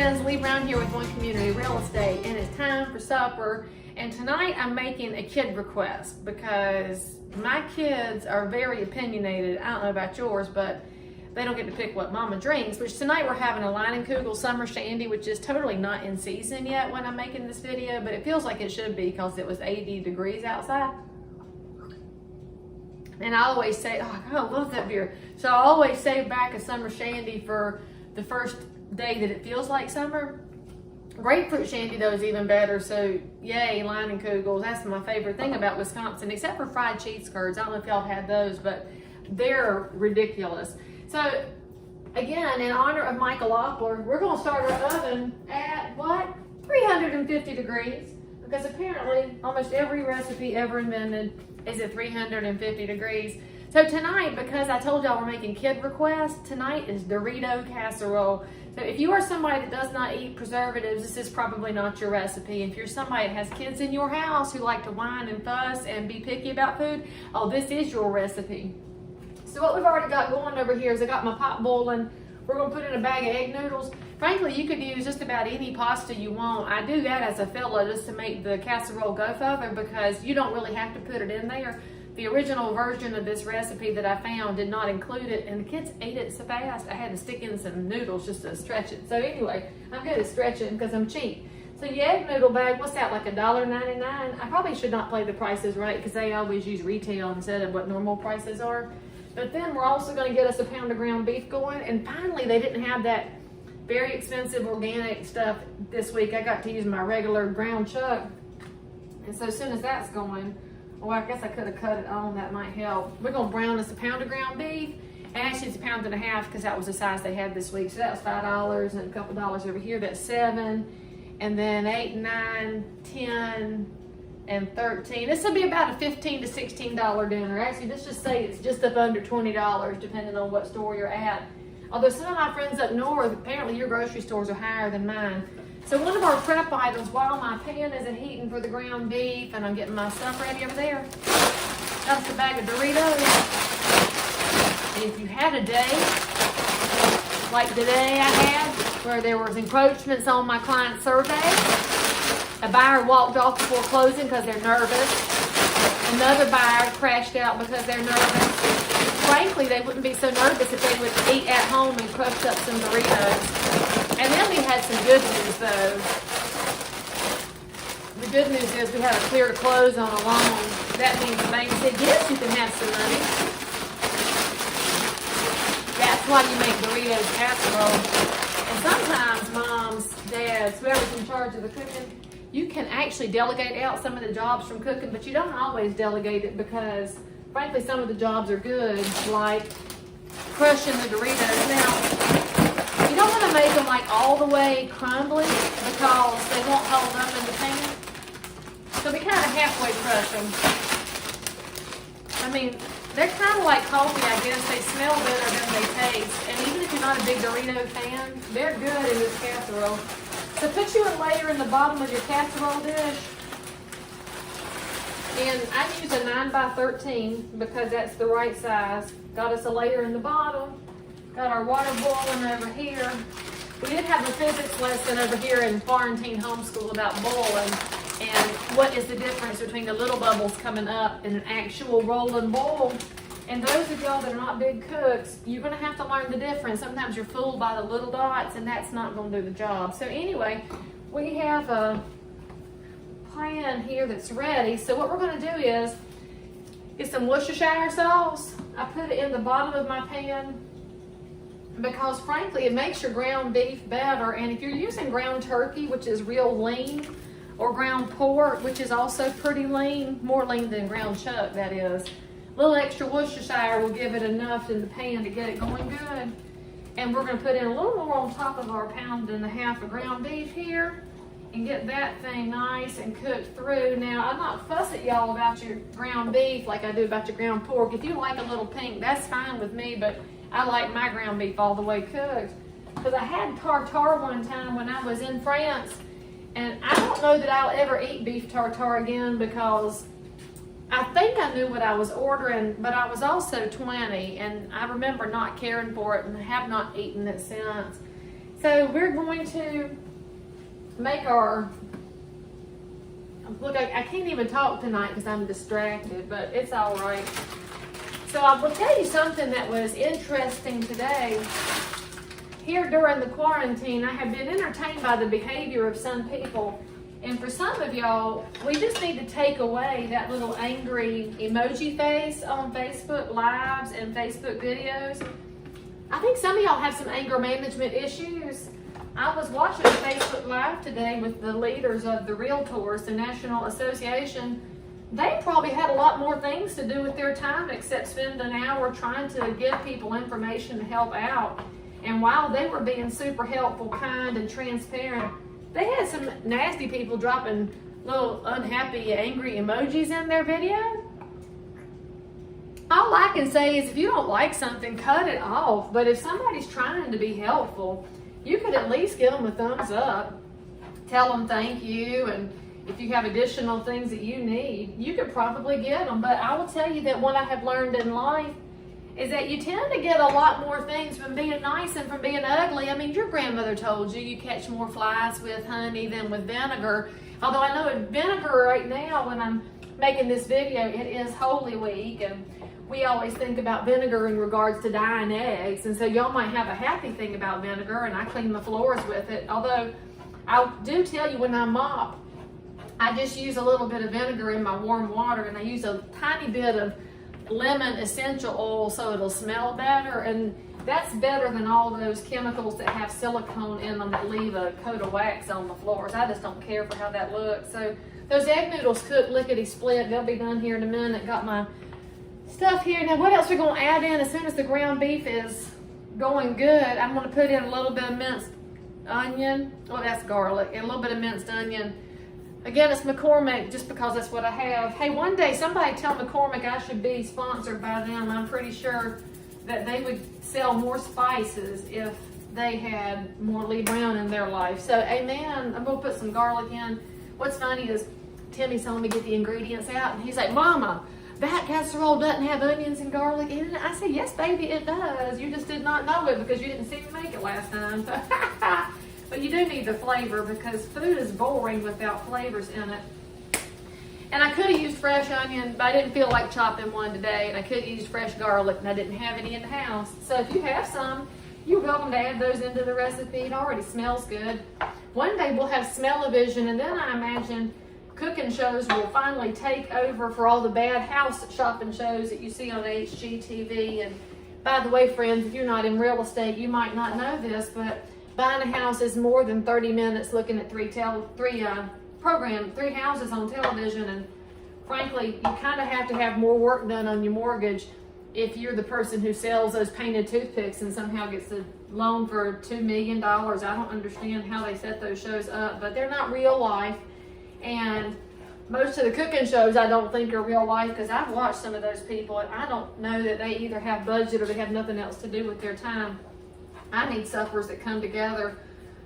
friends, Lee Brown here with One Community Real Estate, and it's time for supper. And tonight I'm making a kid request because my kids are very opinionated. I don't know about yours, but they don't get to pick what mama drinks, which tonight we're having a Leinenkugel summer Shandy, which is totally not in season yet when I'm making this video, but it feels like it should be because it was 80 degrees outside. And I always say, oh, I love that beer. So I always save back a summer Shandy for the first day that it feels like summer. Grapefruit Shandy though is even better, so yay, Leinenkugel. That's my favorite thing about Wisconsin, except for fried cheese curds. I don't know if y'all have had those, but they're ridiculous. So again, in honor of Michael Oppler, we're gonna start our oven at what? 350 degrees, because apparently almost every recipe ever invented is at 350 degrees. So tonight, because I told y'all we're making kid requests, tonight is Doritos Casserole. So if you are somebody that does not eat preservatives, this is probably not your recipe. If you're somebody that has kids in your house who like to whine and fuss and be picky about food, oh, this is your recipe. So what we've already got going over here is I got my pot boiling. We're gonna put in a bag of egg noodles. Frankly, you could use just about any pasta you want. I do that as a filler just to make the casserole go further because you don't really have to put it in there. The original version of this recipe that I found did not include it, and the kids ate it so fast I had to stick in some noodles just to stretch it. So anyway, I'm good at stretching because I'm cheap. So the egg noodle bag, what's that, like $1.99? I probably should not play the prices right because they always use retail instead of what normal prices are. But then we're also going to get us a pound of ground beef going. And finally, they didn't have that very expensive organic stuff this week. I got to use my regular ground chuck. And so as soon as that's going, well, I guess I could have cut it on. That might help. We're going to brown us a pound of ground beef. And actually, it's 1.5 pounds because that was the size they had this week. So that was $5 and a couple dollars over here. That's $7. And then 8, 9, 10, and 13. This will be about a $15 to $16 dinner. Actually, let's just say it's just up under $20, depending on what store you're at. Although some of my friends up north, apparently your grocery stores are higher than mine. So one of our prep items, while my pan isn't heating for the ground beef and I'm getting my stuff ready over there, that's a bag of Doritos. And if you had a day like the day I had, where there was encroachments on my client survey, a buyer walked off before closing because they're nervous. Another buyer crashed out because they're nervous. Frankly, they wouldn't be so nervous if they would eat at home and crush up some Doritos. And then we had some good news though. The good news is we had a clear to close on a loan. That means the bank said, yes, you can have some money. That's why you make Doritos casserole. And sometimes moms, dads, whoever's in charge of the cooking, you can actually delegate out some of the jobs from cooking, but you don't always delegate it because, frankly, some of the jobs are good, like crushing the Doritos. Now, you don't want to make them like all the way crumbly because they won't hold up in the pan. So we kind of halfway crush them. I mean, they're kind of like coffee, I guess. They smell better than they taste. And even if you're not a big Dorito fan, they're good in this casserole. So put you a layer in the bottom of your casserole dish. And I use a 9x13 because that's the right size. Got us a layer in the bottom. Got our water boiling over here. We did have a physics lesson over here in Florentine Homeschool about boiling and what is the difference between the little bubbles coming up and an actual rolling boil. And those of y'all that are not big cooks, you're going to have to learn the difference. Sometimes you're fooled by the little dots, and that's not going to do the job. So anyway, we have a pan here that's ready. So what we're going to do is get some Worcestershire sauce. I put it in the bottom of my pan because, frankly, it makes your ground beef better. And if you're using ground turkey, which is real lean, or ground pork, which is also pretty lean, more lean than ground chuck, that is, a little extra Worcestershire will give it enough in the pan to get it going good. And we're going to put in a little more on top of our 1.5 pounds of ground beef here and get that thing nice and cooked through. Now, I'm not fussing y'all about your ground beef like I do about your ground pork. If you like a little pink, that's fine with me, but I like my ground beef all the way cooked. Because I had tartare one time when I was in France, and I don't know that I'll ever eat beef tartare again because I think I knew what I was ordering, but I was also 20, and I remember not caring for it and have not eaten it since. So we're going to make our, look, I can't even talk tonight because I'm distracted, but it's all right. So I will tell you something that was interesting today. Here during the quarantine, I have been entertained by the behavior of some people. And for some of y'all, we just need to take away that little angry emoji face on Facebook Lives and Facebook videos. I think some of y'all have some anger management issues. I was watching a Facebook Live today with the leaders of the Realtors, the National Association. They probably had a lot more things to do with their time except spend an hour trying to give people information to help out. And while they were being super helpful, kind, and transparent, they had some nasty people dropping little unhappy, angry emojis in their video. All I can say is if you don't like something, cut it off. But if somebody's trying to be helpful, you could at least give them a thumbs up. Tell them thank you, and if you have additional things that you need, you could probably get them. But I will tell you that what I have learned in life is that you tend to get a lot more things from being nice than from being ugly. I mean, your grandmother told you you catch more flies with honey than with vinegar. Although I know with vinegar right now, when I'm making this video, it is Holy Week, and we always think about vinegar in regards to dyeing eggs. And so y'all might have a happy thing about vinegar, and I clean the floors with it. Although I do tell you, when I mop, I just use a little bit of vinegar in my warm water, and I use a tiny bit of lemon essential oil so it'll smell better, and that's better than all those chemicals that have silicone in them that leave a coat of wax on the floors. I just don't care for how that looks. So those egg noodles cook lickety split. They'll be done here in a minute. Got my stuff here. Now what else we're going to add in as soon as the ground beef is going good? I'm going to put in a little bit of minced onion. Oh, that's garlic. And a little bit of minced onion. Again, it's McCormick just because that's what I have. Hey, one day somebody tell McCormick I should be sponsored by them. I'm pretty sure that they would sell more spices if they had more Lee Brown in their life. So, amen. I'm going to put some garlic in. What's funny is Timmy saw me get the ingredients out, and he's like, Mama, that casserole doesn't have onions and garlic in it. I said, yes, baby, it does. You just did not know it because you didn't see me make it last time. But you do need the flavor because food is boring without flavors in it. And I could have used fresh onion, but I didn't feel like chopping one today. And I could have used fresh garlic, and I didn't have any in the house. So if you have some, you're welcome to add those into the recipe. It already smells good. One day we'll have smell-o-vision, and then I imagine cooking shows will finally take over for all the bad house shopping shows that you see on HGTV. And by the way, friends, if you're not in real estate, you might not know this, but buying a house is more than 30 minutes looking at three houses on television. And frankly, you kind of have to have more work done on your mortgage if you're the person who sells those painted toothpicks and somehow gets a loan for $2 million. I don't understand how they set those shows up, but they're not real life. And most of the cooking shows I don't think are real life because I've watched some of those people, and I don't know that they either have budget or they have nothing else to do with their time. I need suppers that come together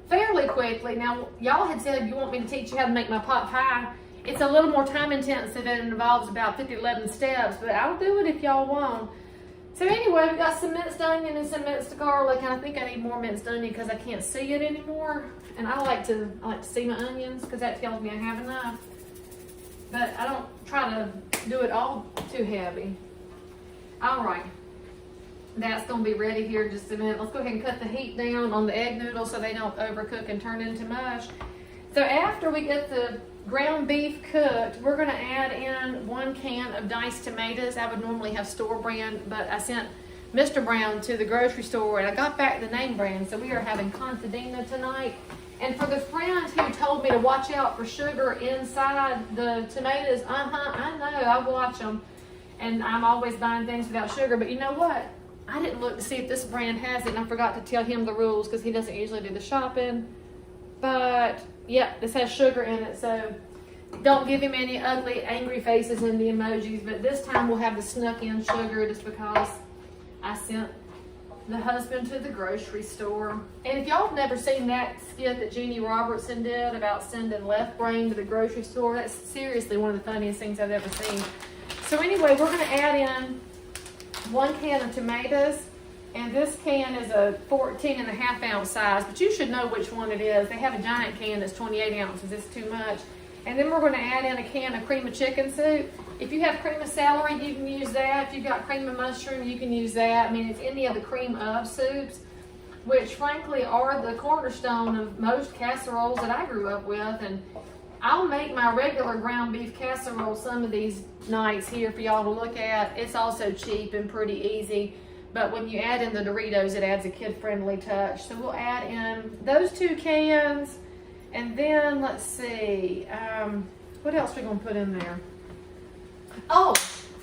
fairly quickly. Now, y'all had said you want me to teach you how to make my pot pie. It's a little more time intensive and it involves about 11 steps, but I'll do it if y'all want. So anyway, we got some minced onion and some minced garlic, and I think I need more minced onion because I can't see it anymore. And I like to see my onions because that tells me I have enough. But I don't try to do it all too heavy. All right. That's going to be ready here in just a minute. Let's go ahead and cut the heat down on the egg noodles so they don't overcook and turn into mush. So after we get the ground beef cooked, we're going to add in 1 can of diced tomatoes. I would normally have store brand, but I sent Mr. Brown to the grocery store and I got back the name brand. So we are having Contadina tonight. And for the friend who told me to watch out for sugar inside the tomatoes, I know, I watch them. And I'm always buying things without sugar. But you know what? I didn't look to see if this brand has it, and I forgot to tell him the rules because he doesn't usually do the shopping. But, yep, this has sugar in it, so don't give him any ugly, angry faces in the emojis. But this time we'll have the snuck-in sugar just because I sent the husband to the grocery store. And if y'all have never seen that skit that Jeannie Robertson did about sending left brain to the grocery store, that's seriously one of the funniest things I've ever seen. So anyway, we're going to add in 1 can of tomatoes. And this can is a 14.5-ounce size, but you should know which one it is. They have a giant can that's 28 ounces. It's too much. And then we're going to add in a can of cream of chicken soup. If you have cream of celery, you can use that. If you've got cream of mushroom, you can use that. I mean, it's any of the cream of soups, which frankly are the cornerstone of most casseroles that I grew up with. And I'll make my regular ground beef casserole some of these nights here for y'all to look at. It's also cheap and pretty easy. But when you add in the Doritos, it adds a kid-friendly touch. So we'll add in those 2 cans. And then, let's see, what else are we going to put in there? Oh,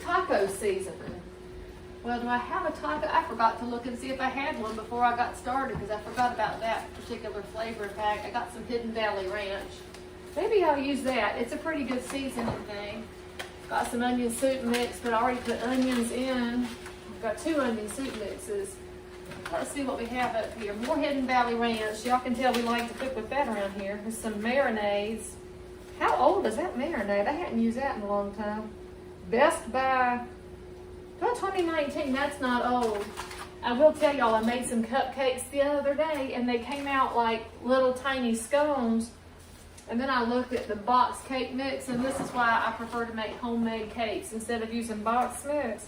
taco seasoning. Well, do I have a taco? I forgot to look and see if I had one before I got started because I forgot about that particular flavor pack. I got some Hidden Valley Ranch. Maybe I'll use that. It's a pretty good seasoning thing. Got some onion soup mix, but I already put onions in. I've got 2 onion soup mixes. Let's see what we have up here. More Hidden Valley Ranch. Y'all can tell we like to cook with that around here. There's some marinades. How old is that marinade? I hadn't used that in a long time. Best by, well, 2019. That's not old. I will tell y'all I made some cupcakes the other day and they came out like little tiny scones. And then I looked at the box cake mix, and this is why I prefer to make homemade cakes instead of using box mix.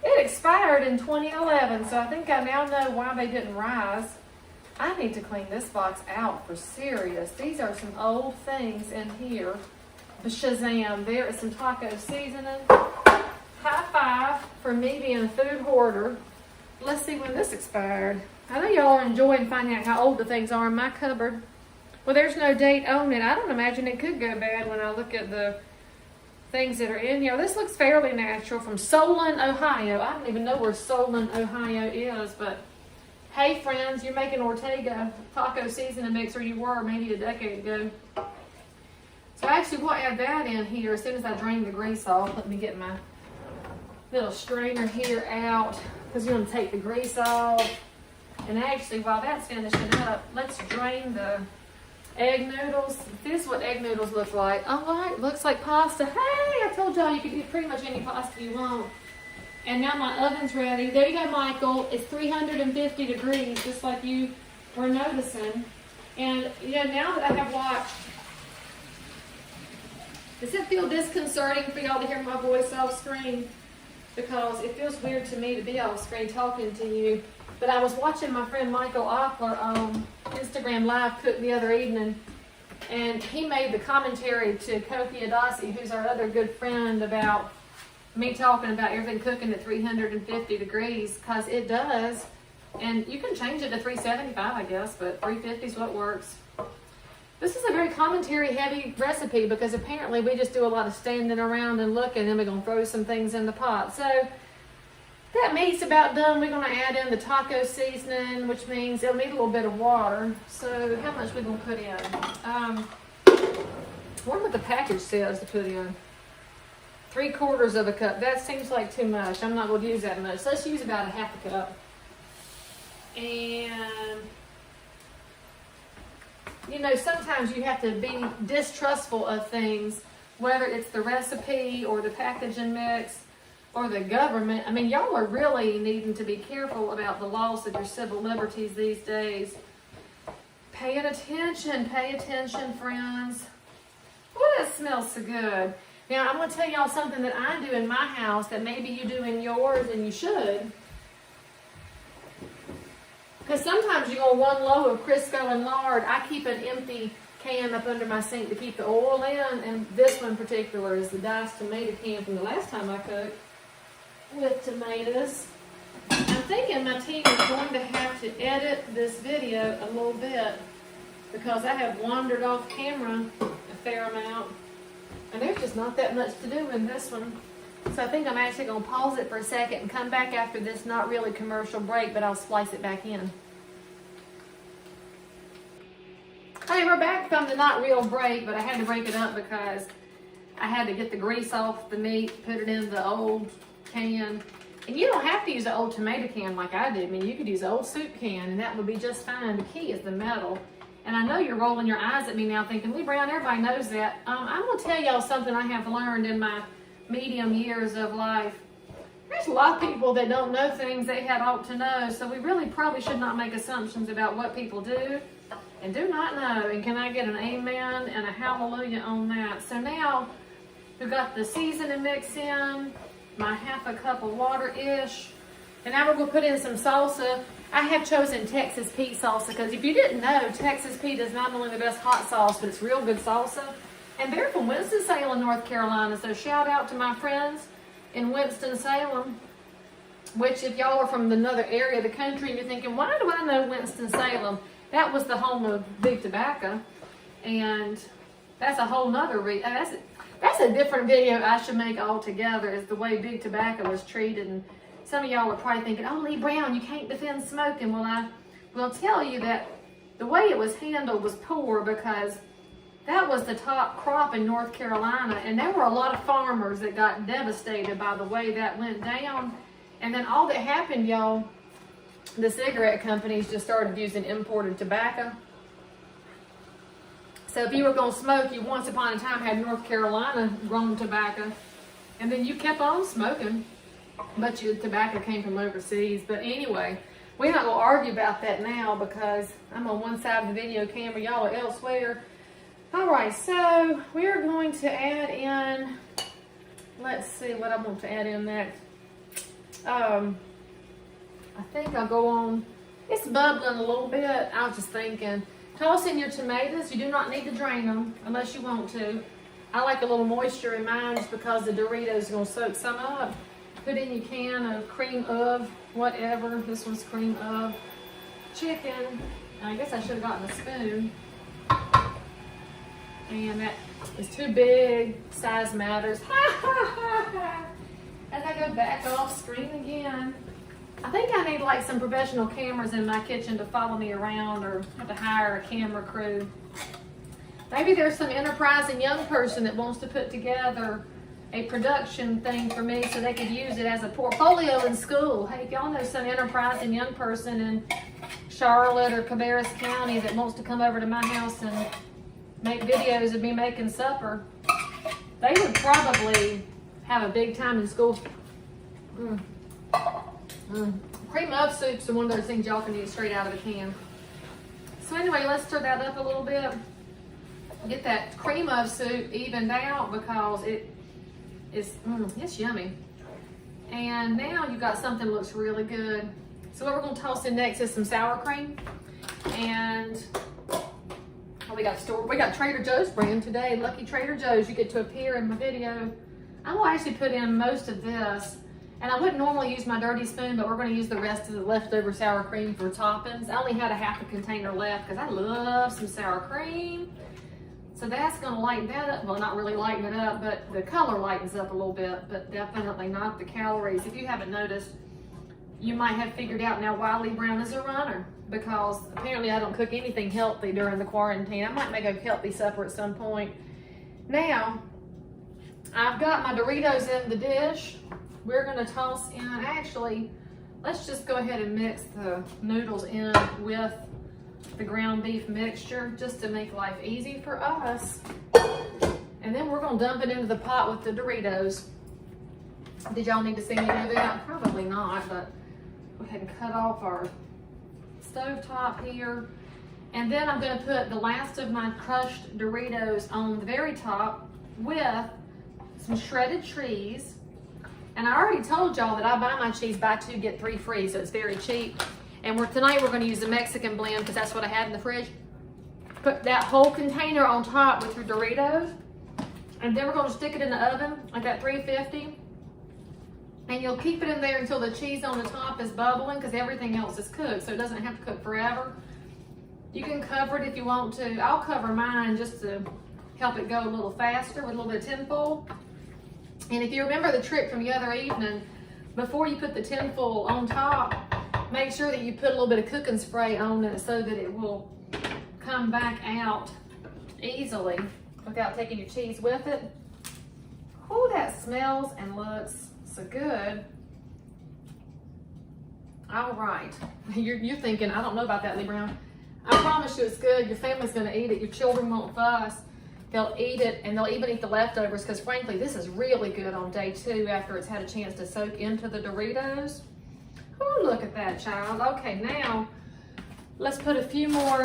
It expired in 2011, so I think I now know why they didn't rise. I need to clean this box out for serious. These are some old things in here. The Shazam, there is some taco seasoning. High five for me being a food hoarder. Let's see when this expired. I know y'all are enjoying finding out how old the things are in my cupboard. Well, there's no date on it. I don't imagine it could go bad when I look at the things that are in here. This looks fairly natural from Solon, Ohio. I don't even know where Solon, Ohio is, but hey friends, you're making Ortega taco seasoning mix, or you were maybe a decade ago. So actually we'll add that in here as soon as I drain the grease off. Let me get my little strainer here out because you're going to take the grease off. And actually while that's finishing up, let's drain the egg noodles. This is what egg noodles look like. Oh, right, looks like pasta. Hey, I told y'all you could get pretty much any pasta you want. And now my oven's ready. There you go, Michael. It's 350 degrees, just like you were noticing. And, you know, now that I have watched, does it feel disconcerting for y'all to hear my voice off screen? Because it feels weird to me to be off screen talking to you. But I was watching my friend Michael Ockler on Instagram Live cook the other evening, and he made the commentary to Kofi Adasi, who's our other good friend, about me talking about everything cooking at 350 degrees, because it does. And you can change it to 375, I guess, but 350 is what works. This is a very commentary heavy recipe because apparently we just do a lot of standing around and looking, and then we're going to throw some things in the pot. So that meat's about done. We're going to add in the taco seasoning, which means it'll need a little bit of water. So how much we're going to put in? I wonder what the package says to put in. 3/4 of a cup. That seems like too much. I'm not going to use that much. So let's use about a 1/2 cup. And you know, sometimes you have to be distrustful of things, whether it's the recipe or the packaging mix or the government. I mean, y'all are really needing to be careful about the loss of your civil liberties these days. Paying attention, pay attention, friends. Oh, that smells so good. Now, I'm going to tell y'all something that I do in my house that maybe you do in yours, and you should. Because sometimes you're going to run low of Crisco and lard. I keep an empty can up under my sink to keep the oil in, and this one in particular is the diced tomato can from the last time I cooked with tomatoes. I'm thinking my team is going to have to edit this video a little bit because I have wandered off camera a fair amount, and there's just not that much to do in this one. So I think I'm actually going to pause it for a second and come back after this not really commercial break, but I'll splice it back in. Hey, we're back from the not real break, but I had to break it up because I had to get the grease off the meat, put it in the old can. And you don't have to use an old tomato can like I did. I mean, you could use an old soup can, and that would be just fine. The key is the metal. And I know you're rolling your eyes at me now thinking, Lee Brown, everybody knows that. I'm going to tell y'all something I have learned in my medium years of life. There's a lot of people that don't know things they had ought to know, so we really probably should not make assumptions about what people do and do not know. And can I get an amen and a hallelujah on that? So now we've got the seasoning mix in, my half a cup of water-ish, and now we're going to put in some salsa. I have chosen Texas Pete salsa because if you didn't know, Texas Pete is not only the best hot sauce, but it's real good salsa. And they're from Winston-Salem, North Carolina, so shout out to my friends in Winston-Salem, which if y'all are from another area of the country and you're thinking, why do I know Winston-Salem? That was the home of Big Tobacco, and that's a whole nother that's a different video I should make altogether, is the way Big Tobacco was treated. And some of y'all are probably thinking, oh, Lee Brown, you can't defend smoking. Well, I will tell you that the way it was handled was poor, because that was the top crop in North Carolina, and there were a lot of farmers that got devastated by the way that went down. And then all that happened, y'all, the cigarette companies just started using imported tobacco. So if you were going to smoke, you once upon a time had North Carolina grown tobacco, and then you kept on smoking, but your tobacco came from overseas. But anyway, we're not going to argue about that now because I'm on one side of the video camera, y'all are elsewhere. All right, so we're going to add in, let's see what I want to add in next. I think I'll go on, it's bubbling a little bit. I was just thinking, toss in your tomatoes. You do not need to drain them unless you want to. I like a little moisture in mine just because the Doritos is going to soak some up. Put in your can of cream of whatever. This one's cream of chicken. I guess I should have gotten a spoon. And that is too big. Size matters. As I go back off screen again. I think I need like some professional cameras in my kitchen to follow me around, or have to hire a camera crew. Maybe there's some enterprising young person that wants to put together a production thing for me so they could use it as a portfolio in school. Hey, if y'all know some enterprising young person in Charlotte or Cabarrus County that wants to come over to my house and make videos of me making supper, they would probably have a big time in school. Cream of soups are one of those things y'all can eat straight out of a can. So anyway, let's stir that up a little bit. Get that cream of soup evened out because it's yummy. And now you got something that looks really good. So what we're going to toss in next is some sour cream. And we got Trader Joe's brand today. Lucky Trader Joe's. You get to appear in my video. I will actually put in most of this. And I wouldn't normally use my dirty spoon, but we're going to use the rest of the leftover sour cream for toppings. I only had a half a container left because I love some sour cream. So that's going to lighten that up. Well, not really lighten it up, but the color lightens up a little bit, but definitely not the calories. If you haven't noticed, you might have figured out now why Lee Brown is a runner, because apparently I don't cook anything healthy during the quarantine. I might make a healthy supper at some point. Now, I've got my Doritos in the dish. We're going to toss in, actually, let's just go ahead and mix the noodles in with the ground beef mixture just to make life easy for us. And then we're going to dump it into the pot with the Doritos. Did y'all need to see me do that? Probably not, but go ahead and cut off our stovetop here. And then I'm going to put the last of my crushed Doritos on the very top with some shredded cheese. And I already told y'all that I buy my cheese buy 2 get 3 free, so it's very cheap. And tonight we're going to use the Mexican blend because that's what I had in the fridge. Put that whole container on top with your Doritos, and then we're going to stick it in the oven like at 350. And you'll keep it in there until the cheese on the top is bubbling, because everything else is cooked, so it doesn't have to cook forever. You can cover it if you want to. I'll cover mine just to help it go a little faster with a little bit of tinfoil. And if you remember the trick from the other evening, before you put the tinfoil on top, make sure that you put a little bit of cooking spray on it so that it will come back out easily without taking your cheese with it. Oh, that smells and looks so good. All right, you're thinking, I don't know about that, Lee Brown. I promise you it's good. Your family's gonna eat it. Your children won't fuss. they'll eat it, and they'll even eat the leftovers, because frankly, this is really good on day 2 after it's had a chance to soak into the Doritos. Oh, look at that, child. Okay, now let's put a few more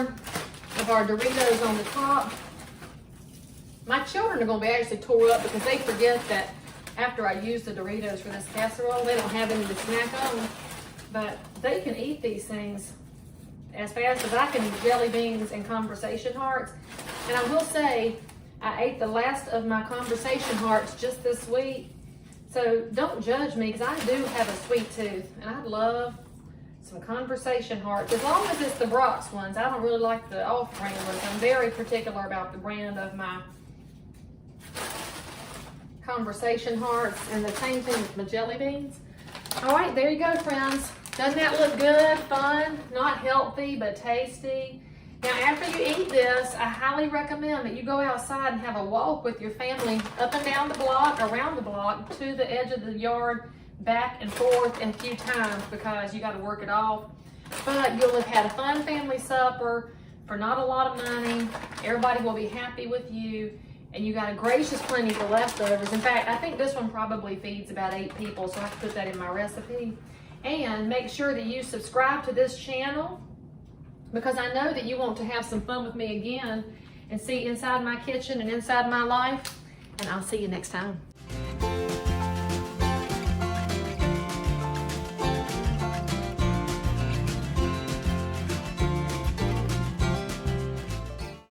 of our Doritos on the top. My children are going to be actually tore up because they forget that after I use the Doritos for this casserole, they don't have any to snack on. But they can eat these things as fast as I can eat jelly beans and conversation hearts. And I will say, I ate the last of my conversation hearts just this week. So don't judge me, because I do have a sweet tooth, and I love some conversation hearts. As long as it's the Brock's ones. I don't really like the off-brand ones. I'm very particular about the brand of my conversation hearts, and the same thing with my jelly beans. All right, there you go, friends. Doesn't that look good, fun, not healthy, but tasty? Now, after you eat this, I highly recommend that you go outside and have a walk with your family up and down the block, around the block, to the edge of the yard, back and forth a few times, because you got to work it off. But you'll have had a fun family supper for not a lot of money. Everybody will be happy with you, and you got a gracious plenty of leftovers. In fact, I think this one probably feeds about 8 people, so I can put that in my recipe. And make sure that you subscribe to this channel, because I know that you want to have some fun with me again and see inside my kitchen and inside my life. And I'll see you next time.